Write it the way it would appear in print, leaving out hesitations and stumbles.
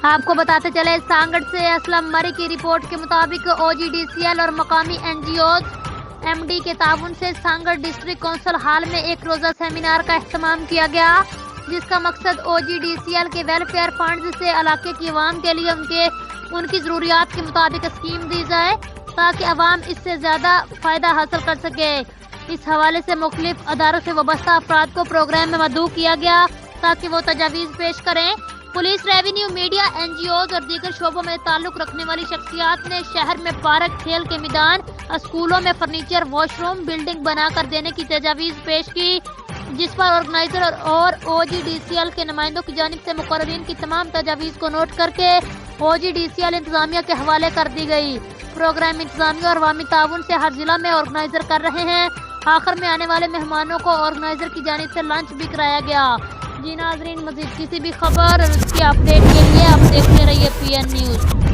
آپ کو بتاتے چلے سانگڑ سے اسلم مری کی رپورٹ کے مطابق OGDCL اور مقامی NGOز MD کے تعاون سے سانگڑ ڈسٹرکٹ کونسل ہال میں ایک روزہ سیمینار کا اہتمام کیا گیا، جس کا مقصد OGDCL کے ویلفیئر فنڈز سے علاقے کی عوام کے لیے ان کی ضروریات کے مطابق اسکیم دی جائے تاکہ عوام اس سے زیادہ فائدہ حاصل کر سکے۔ اس حوالے سے مختلف اداروں سے وابستہ افراد کو پروگرام میں مدعو کیا گیا تاکہ وہ تجاویز پیش کریں۔ پولیس، ریونیو، میڈیا، NGOز اور دیگر شعبوں میں تعلق رکھنے والی شخصیات نے شہر میں پارک، کھیل کے میدان، اسکولوں میں فرنیچر، واش روم، بلڈنگ بنا کر دینے کی تجاویز پیش کی، جس پر آرگنائزر اور OGDCL کے نمائندوں کی جانب سے مقررین کی تمام تجاویز کو نوٹ کر کے OGDCL انتظامیہ کے حوالے کر دی گئی۔ پروگرام انتظامیہ اور عوامی تعاون سے ہر ضلع میں آرگنائزر کر رہے ہیں۔ آخر میں آنے والے مہمانوں کو آرگنائزر کی جانب سے لنچ بھی کرایا گیا۔ جی ناظرین، مزید کسی بھی خبر اور اس کی اپڈیٹ کے لیے آپ دیکھتے رہیے PN نیوز۔